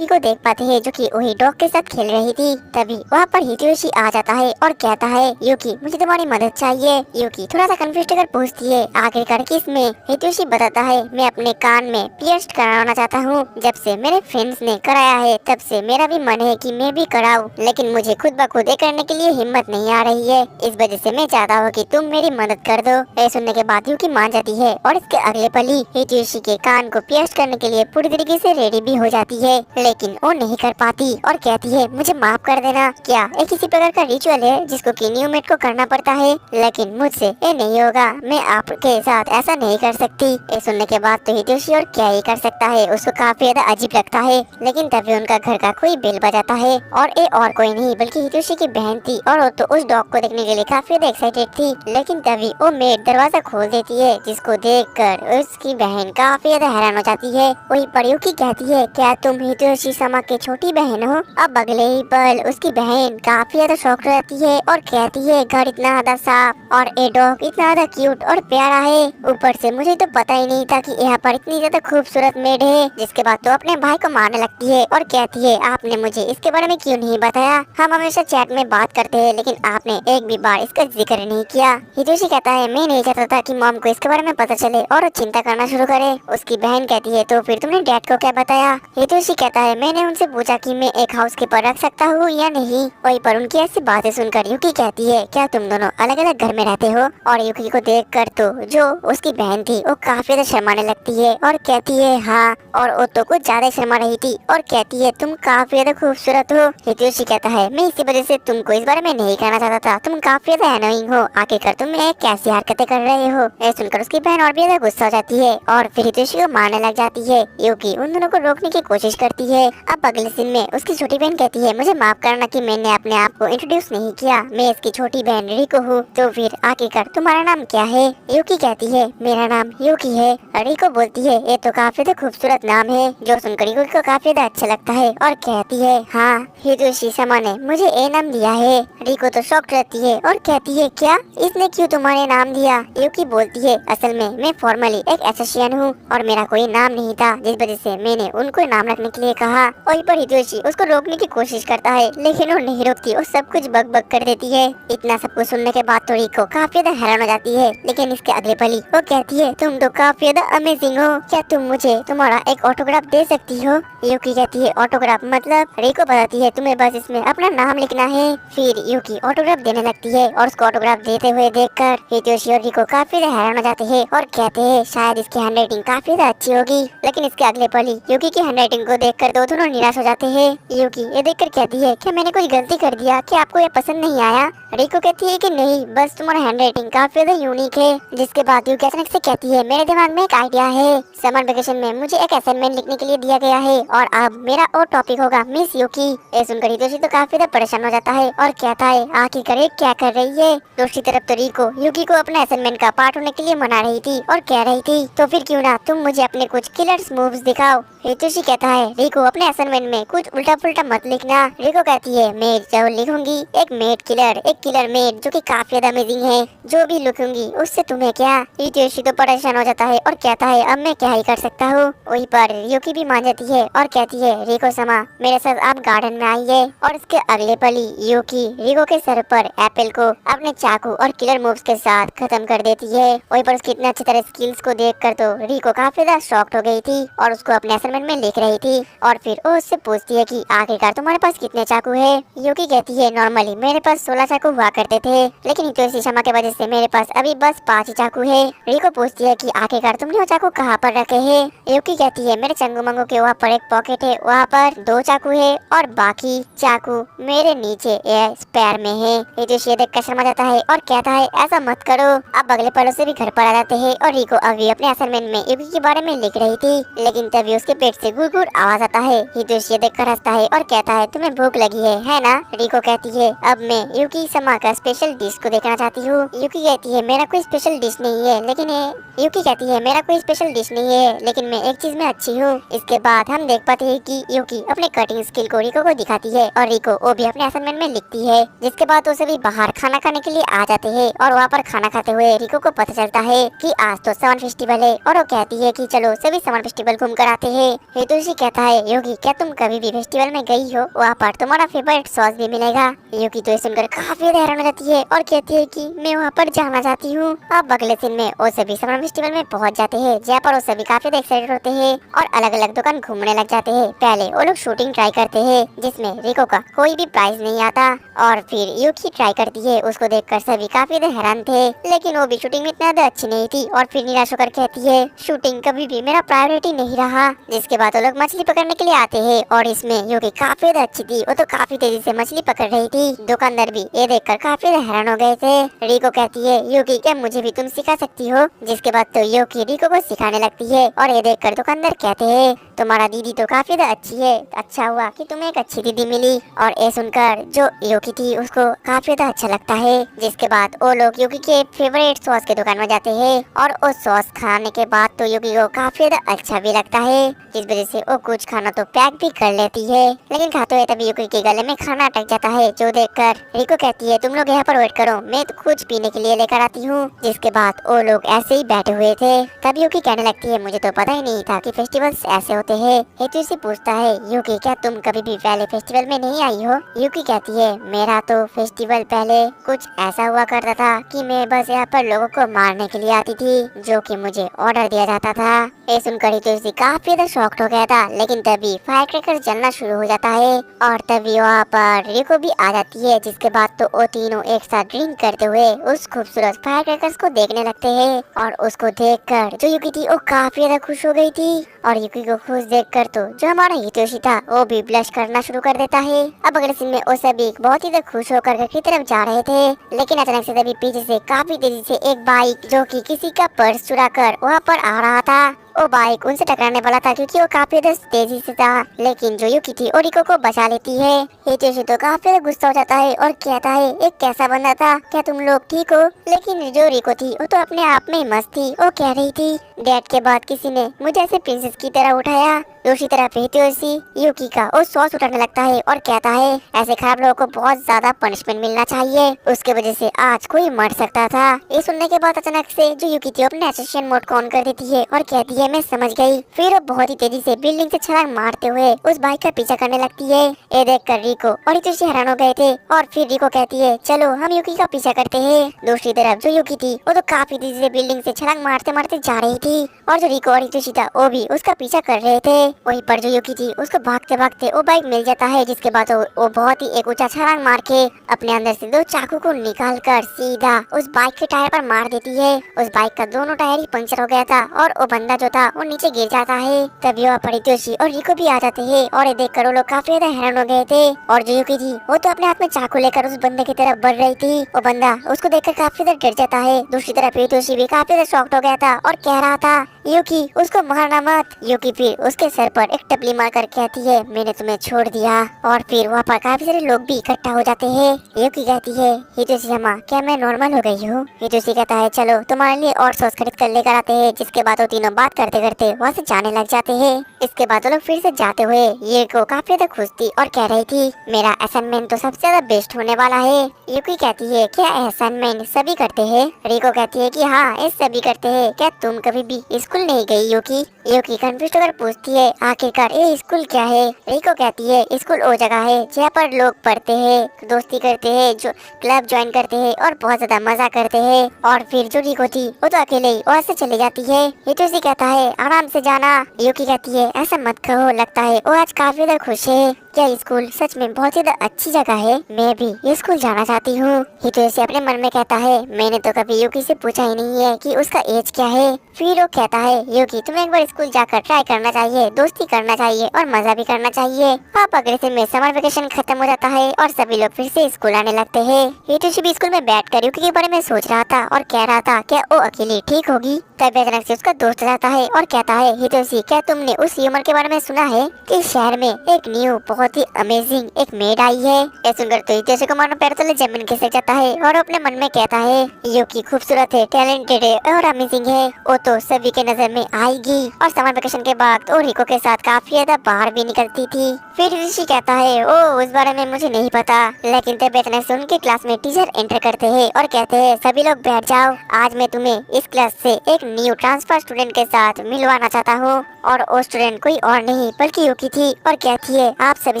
Yuki को देख पाते हैं जो कि वही डॉग के साथ खेल रही थी। तभी वहाँ पर हितोशी आ जाता है और कहता है युकी मुझे तुम्हारी मदद चाहिए। युकी थोड़ा सा कंफ्यूज होकर पूछती है आखिरकार किस में। हितोशी बताता है मैं अपने कान में पियर्स कराना चाहता हूँ। जब से मेरे फ्रेंड्स ने कराया है तब से मेरा भी मन है कि मैं भी कराऊं, लेकिन मुझे खुद ब खुद करने के लिए हिम्मत नहीं आ रही है। इस वजह से मैं चाहता हूँ कि तुम मेरी मदद कर दो। ये सुनने के बाद युकी मान जाती है और इसके अगले पल ही हितोशी के कान को पियर्स करने के लिए पूरी तरीके से रेडी भी हो जाती है, लेकिन वो नहीं कर पाती और कहती है मुझे माफ कर देना। क्या ये किसी प्रकार का रिचुअल है जिसको कि न्यूमेट को करना पड़ता है, लेकिन मुझसे ये नहीं होगा, मैं आपके साथ ऐसा नहीं कर सकती। ये सुनने के बाद तो हितोशी और क्या ही कर सकता है, उसको काफी ज्यादा अजीब लगता है। लेकिन तभी उनका घर का कोई बेल बजाता है और ये और कोई नहीं बल्कि हितोशी की बहन थी और वो तो उस डॉग को देखने के लिए काफी ज्यादा एक्साइटेड थी। लेकिन तभी वो मेड दरवाजा खोल देती है जिसको देखकर उसकी बहन काफी ज्यादा हैरान हो जाती है। वही पर युकी कहती है क्या तुम हितोशी समा की छोटी बहन हो। अब अगले ही पल उसकी बहन काफी ज्यादा शॉक रहती है और कहती है घर इतना ज्यादा साफ और ये डॉग इतना ज्यादा क्यूट और प्यारा है, ऊपर से मुझे तो पता ही नहीं था कि यहाँ पर इतनी ज्यादा खूबसूरत मेड है। जिसके बाद तो अपने भाई को मारने लगती है और कहती है आपने मुझे इसके बारे में क्यों नहीं बताया, हम हमेशा चैट में बात करते हैं लेकिन आपने एक भी बार इसका जिक्र नहीं किया। हितोशी कहता है मैं नहीं चाहता था कि मॉम को इसके बारे में पता चले और वो चिंता करना शुरू करे। उसकी बहन कहती है तो फिर तुमने डैड को क्या बताया। हितोशी कहता है मैंने उनसे पूछा कि मैं एक हाउस कीपर रख सकता हूँ या नहीं। वहीं पर उनकी ऐसी बातें सुनकर युकी कहती है क्या तुम दोनों अलग अलग घर में रहते हो। और युकी को देख कर तो जो उसकी बहन थी वो काफी ज्यादा शर्माने लगती है और कहती है हाँ, और वो तो कुछ ज्यादा शर्मा रही थी और कहती है तुम काफी ज्यादा खूबसूरत हो। हितोशी कहता है मैं इसी वजह से तुमको इस बारे में नहीं कहना चाहता था, तुम काफी ज्यादा एनोइंग हो, आखिरकार तुम कैसी हरकतें कर रहे हो। ये सुनकर उसकी बहन और भी ज्यादा गुस्सा हो जाती है और फिर हितोशी को मारने लग जाती है। युकी उन दोनों को रोकने की कोशिश करती है। अब अगले सीन में उसकी छोटी बहन कहती है मुझे माफ करना कि मैंने अपने आप को इंट्रोड्यूस नहीं किया, मैं इसकी छोटी बहन रिको हूँ। तो फिर आखिरकार तुम्हारा नाम क्या है। युकी कहती है मेरा नाम युकी है। रिको बोलती है ये तो काफी खूबसूरत नाम है, जो सुनकर रिको को काफी अच्छा लगता है और कहती है हाँ हितोशी समा ने मुझे ये नाम दिया है। रिको तो शॉक रहती है और कहती है क्या इसने क्यों तुम्हारे नाम दिया। युकी बोलती है असल में मैं फॉर्मली एक एसोसिएशन हूँ और मेरा कोई नाम नहीं था, जिस वजह से मैंने उनको नाम रखने के लिए कहा। वहीं पर हितोशी उसको रोकने की कोशिश करता है लेकिन वो नहीं रोकती, वो सब कुछ बक बक कर देती है। इतना सब कुछ सुनने के बाद तो रिको काफी ज्यादा हैरान हो जाती है, लेकिन इसके अगले पल ही वो कहती है तुम तो काफी ज्यादा अमेजिंग हो, क्या तुम मुझे तुम्हारा एक ऑटोग्राफ दे सकती हो। युकी कहती है ऑटोग्राफ मतलब। रिको बताती है तुम्हें बस इसमें अपना नाम लिखना है। फिर युकी ऑटोग्राफ देने लगती है और उसको ऑटोग्राफ देते हुए देखकर हितोशी और रिको काफी ज्यादा हैरान हो जाते हैं और कहते हैं शायद इसकी हैंडराइटिंग काफी ज्यादा अच्छी होगी। लेकिन इसके अगले पल ही युकी की हैंडराइटिंग को देखकर दोनों निराश हो जाते हैं। युकी ये देखकर कहती है क्या मैंने कोई गलती कर दिया, कि आपको ये पसंद नहीं आया। रिको कहती है कि नहीं, बस तुम्हारा हैंडराइटिंग काफी ज्यादा यूनिक है। जिसके बाद युकी अचानक से कहती है मेरे दिमाग में एक आइडिया है, समर वेकेशन में मुझे एक असाइनमेंट लिखने के लिए दिया गया है और अब मेरा और टॉपिक होगा मिस युकी। ये सुनकर हितोशी तो काफी ज्यादा परेशान हो जाता है और कहता है आखिरकार ये क्या कर रही है। दूसरी तरफ तो रिको युकी को अपने असाइनमेंट का पार्ट होने के लिए मना रही थी और कह रही थी तो फिर क्यों ना तुम मुझे अपने कुछ किलर्स मूव्स दिखाओ। हितोशी कहता है रिको अपने असाइनमेंट में कुछ उल्टा पुल्टा मत लिखना। रिको कहती है मैं जरूर लिखूंगी एक मेड किलर, एक किलर मेड जो कि काफी ज्यादा अमेजिंग है, जो भी लिखूंगी उससे तुम्हें क्या। हितोशी तो परेशान हो जाता है और कहता है अब मैं क्या ही कर सकता हूँ। वहीं पर युकी भी मान जाती है और कहती है रिको समा मेरे साथ आप गार्डन में आइए। और इसके अगले पल ही युकी रिको के सर पर एप्पल को अपने चाकू और किलर मूव्स के साथ खत्म कर देती है। वहीं पर उसकी इतने अच्छी तरह स्किल्स को देखकर तो रिको काफी ज्यादा शॉक्ड हो गई थी और उसको अपने असाइनमेंट में लिख रही थी। और फिर वो उससे पूछती है कि आखिरकार तुम्हारे पास कितने चाकू है। युकी कहती है नॉर्मली मेरे पास 16 चाकू हुआ करते थे, लेकिन हितोशी शर्मा के वजह से मेरे पास अभी बस 5 ही चाकू है। रिको पूछती है कि आखिरकार तुमने वो चाकू कहाँ पर रखे हैं। युकी कहती है मेरे चंगू मंगू के वहाँ पर एक पॉकेट है, वहाँ पर 2 चाकू है और बाकी चाकू मेरे नीचे स्पेयर में है। हितोशी देखकर शर्मा जाता है और कहता है ऐसा मत करो। अब अगले पलों से भी घर पर आ जाते हैं और रिको अभी अपने असाइनमेंट में युकी के बारे में लिख रही थी, लेकिन तभी उसके पेट से गुड़ गुड़ आवाज आता है। हितोशी देखकर हंसता है और कहता है तुम्हें भूख लगी है ना। रिको कहती है अब मैं युकी समा का स्पेशल डिश को देखना चाहती हूँ। युकी कहती है मेरा कोई स्पेशल डिश नहीं है, लेकिन युकी कहती है मेरा कोई स्पेशल डिश नहीं है, लेकिन मैं एक चीज में अच्छी हूँ। इसके बाद हम देख पाते हैं कि युकी अपने कटिंग स्किल को रिको को दिखाती है और रिको वो भी अपने असाइनमेंट में लिखती है। जिसके बाद वो सभी बाहर खाना खाने के लिए आ जाते हैं और वहाँ पर खाना खाते हुए रिको को पता चलता है कि आज तो समर फेस्टिवल है और वो कहती है कि चलो सभी समर फेस्टिवल घूम कर आते हैं। हितोशी कहता है योगी क्या तुम कभी भी फेस्टिवल में गई हो, वहाँ पर तुम्हारा फेवरेट सॉस भी मिलेगा। योगी तो ये सुनकर काफी हैरान हो जाती है और कहती है कि मैं वहाँ पर जाना चाहती हूँ। अब अगले दिन में वो सभी समर फेस्टिवल में पहुँच जाते हैं, जहाँ पर वो सभी काफी एक्साइटेड होते हैं और अलग अलग दुकान घूमने लग जाते हैं। पहले वो लोग शूटिंग ट्राई करते हैं जिसमें रिको का कोई भी प्राइज नहीं आता और फिर यूकी ट्राई करती है। उसको देखकर सभी काफी हैरान थे, लेकिन वो भी शूटिंग में इतना अच्छी नहीं थी और फिर निराश होकर कहती है शूटिंग कभी भी मेरा प्रायोरिटी नहीं रहा। जिसके बाद वो लोग मछली पकड़ने के लिए आते हैं और इसमें यूकी काफी अच्छी थी, वो तो काफी तेजी से मछली पकड़ रही थी। दुकानदार भी ये देखकर काफी हैरान हो गए थे। रिको कहती है यूकी क्या मुझे भी तुम सिखा सकती हो। जिसके बाद तो यूकी रिको को सिखाने लगती है और ये देखकर दुकानदार कहते हैं तुम्हारा दीदी तो काफी अच्छी है, अच्छा हुआ कि तुम्हें एक अच्छी दीदी मिली। और ये सुनकर जो यूकी थी उसको काफी अच्छा लगता है। जिसके बाद वो लोग यूकी के फेवरेट सॉस के दुकान में जाते हैं और उस सॉस खाने के बाद तो यूकी को काफी अच्छा भी लगता है, जिस वजह से वो कुछ खाना तो पैक भी कर लेती है। लेकिन खाते हुए तभी यूकी के गले में खाना अटक जाता है, जो देखकर रिको कहती है तुम लोग यहाँ पर वेट करो, मैं तो कुछ पीने के लिए लेकर आती हूँ। जिसके बाद वो लोग ऐसे ही बैठे हुए थे, तभी यूकी कहने लगती है मुझे तो पता ही नहीं था कि फेस्टिवल्स ऐसे होते हैं। हितोशी पूछता है यूकी क्या तुम कभी भी पहले फेस्टिवल में नहीं आई हो। यूकी कहती है मेरा तो फेस्टिवल पहले कुछ ऐसा हुआ करता था कि मैं बस यहाँ पर लोगों को मारने के लिए आती थी, जो कि मुझे ऑर्डर दिया जाता था। ये सुनकर हितोशी काफी शॉक्ड हो गया था, लेकिन तभी फायर क्रैकर जलना शुरू हो जाता है और तभी वहाँ पर रिको भी आ जाती है। जिसके बाद तो वो तीनों एक साथ ड्रिंक करते हुए उस खूबसूरत फायर क्रैकर्स को देखने लगते हैं और उसको देखकर जो यूकी थी वो काफी ज्यादा खुश हो गई थी। और यूकी को खुश देखकर तो जो हमारा हितोशी था वो भी ब्लश करना शुरू कर देता है। अब अगले सीन में वो सभी बहुत ही खुश होकर घर की तरफ जा रहे थे, लेकिन अचानक से तभी पीछे से काफी तेजी से एक बाइक जो कि किसी का पर्स चुरा कर वहाँ पर आ रहा था, वो बाइक उनसे टकराने वाला था क्योंकि वो काफी तेजी से था। लेकिन जो यूकी थी वो रिको को बचा लेती है। हितोशी तो काफी गुस्सा हो जाता है और कहता है एक कैसा बंदा था, क्या तुम लोग ठीक हो। लेकिन जो रिको थी वो तो अपने आप में मस्त थी, वो कह रही थी डैड के बाद किसी ने मुझे ऐसे प्रिंसेस की तरह उठाया। दूसरी तरफ हितोशी यूकी का वो सॉस उठाने लगता है और कहता है ऐसे खराब लोगों को बहुत ज्यादा पनिशमेंट मिलना चाहिए, उसके वजह से आज कोई मर सकता था। ये सुनने के बाद अचानक से जो यूकी थी अपने एसेसियन मोड को ऑन कर देती है और कहती है मैं समझ गई। फिर वो बहुत ही तेजी से बिल्डिंग से छलांग मारते हुए उस बाइक का पीछा करने लगती है। ये देखकर रिको और हितोशी हैरान हो गए थे और फिर रिको कहती है चलो हम यूकी का पीछा करते हैं। दूसरी तरफ जो यूकी थी वो तो काफी तेजी से बिल्डिंग से छलांग मारते मारते जा रही थी और जो रिको और हितोशी था वो भी उसका पीछा कर रहे थे। वहीं पर जो यूकी थी उसको भागते भागते वो बाइक मिल जाता है, जिसके बाद वो बहुत ही एक ऊंचा छलांग मार के अपने अंदर से दो चाकू को निकाल कर सीधा उस बाइक के टायर पर मार देती है। उस बाइक का दोनों टायर ही पंचर हो गया था और वो बंदा जो था वो नीचे गिर जाता है। तभी वहाँ पर हितोशी और रिको भी आ जाते हैं और ये देखकर वो लोग काफी ज्यादा हैरान हो गए थे। और जो यूकी थी वो तो अपने हाथ में चाकू लेकर उस बंदे की तरफ बढ़ रही थी, वो बंदा उसको देखकर काफी ज्यादा डर जाता है। दूसरी तरफ हितोशी भी काफी ज्यादा शॉक्ड हो गया था और कह रहा था यूकी उसको मारना मत। यूकी फिर उसके सर पर एक टपली मारकर कहती है मैंने तुम्हें छोड़ दिया। और फिर वहाँ पर काफी सारे लोग भी इकट्ठा हो जाते हैं। यूकी कहती है हितोशी अम्मा क्या मैं नॉर्मल हो गई हूँ। हितोशी कहता है चलो तुम्हारे लिए और सॉस खरीद कर लेकर आते हैं। जिसके बाद वो तीनों बात करते करते वहाँ से जाने लग जाते हैं। इसके बाद वो लोग फिर से जाते हुए ये को काफी ज्यादा खुश थी और कह रही थी मेरा असाइनमेंट तो सबसे ज्यादा बेस्ट होने वाला है। यूकी कहती है क्या असाइनमेंट सभी करते हैं। रिको कहती है कि हाँ ये सभी करते हैं, क्या तुम कभी भी स्कूल नहीं गई यूकी। यूकी कंफ्यूज होकर पूछती है आखिरकार ये स्कूल क्या है। रिको कहती है स्कूल वो जगह है जहाँ पर लोग पढ़ते हैं, दोस्ती करते हैं, जो क्लब ज्वाइन करते हैं और बहुत ज्यादा मजा करते हैं। और फिर जो रिको थी वो तो अकेले ही वहाँ से चली जाती है। हितोशी कहता है आराम से जाना। यूकी कहती है ऐसा मत कहो, लगता है वो आज काफी ज्यादा खुश है। क्या स्कूल सच में बहुत ही अच्छी जगह है, मैं भी ये स्कूल जाना चाहती हूँ। हितोशी अपने मन में कहता है मैंने तो कभी यूकी से पूछा ही नहीं है कि उसका एज क्या है। फिर वो कहता है यूकी तुम्हें एक बार स्कूल जाकर ट्राई करना चाहिए, दोस्ती करना चाहिए और मजा भी करना चाहिए। अब अगले दिन में समर वेकेशन खत्म हो जाता है और सभी लोग फिर से स्कूल आने लगते हैं। हितोशी भी स्कूल में बैठकर यूकी के बारे में सोच रहा था और कह रहा था क्या वो अकेली ठीक होगी। तभी अचानक से उसका दोस्त जाता है और कहता है हितोशी क्या तुमने उस ह्यूमर के बारे में सुना है कि शहर में एक न्यू बहुत बहुत ही अमेजिंग एक मेड आई है। ये सुनकर तो हितोशी को मानो पैर तले जमीन खिसक जाता है और अपने मन में कहता है यूकी खूबसूरत है, टैलेंटेड है और अमेजिंग है। वो तो सभी के नजर में आएगी। और समर वेकेशन के बाद वो रिको के साथ काफी ज्यादा बाहर भी निकलती थी। फिर ऋषि कहता है ओ उस बारे में मुझे नहीं पता, लेकिन तब इतना सुन के क्लास में टीचर एंटर करते हैं और कहते हैं सभी लोग बैठ जाओ, आज मैं तुम्हें इस क्लास से एक न्यू ट्रांसफर स्टूडेंट के साथ मिलवाना चाहता हूँ। और वो स्टूडेंट कोई और नहीं बल्कि यूकी थी और कहती है आप सभी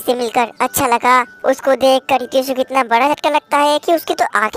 से मिलकर अच्छा लगा। उसको देख कर हितोशी को इतना बड़ा झटका लगता है कि उसकी तो आंखें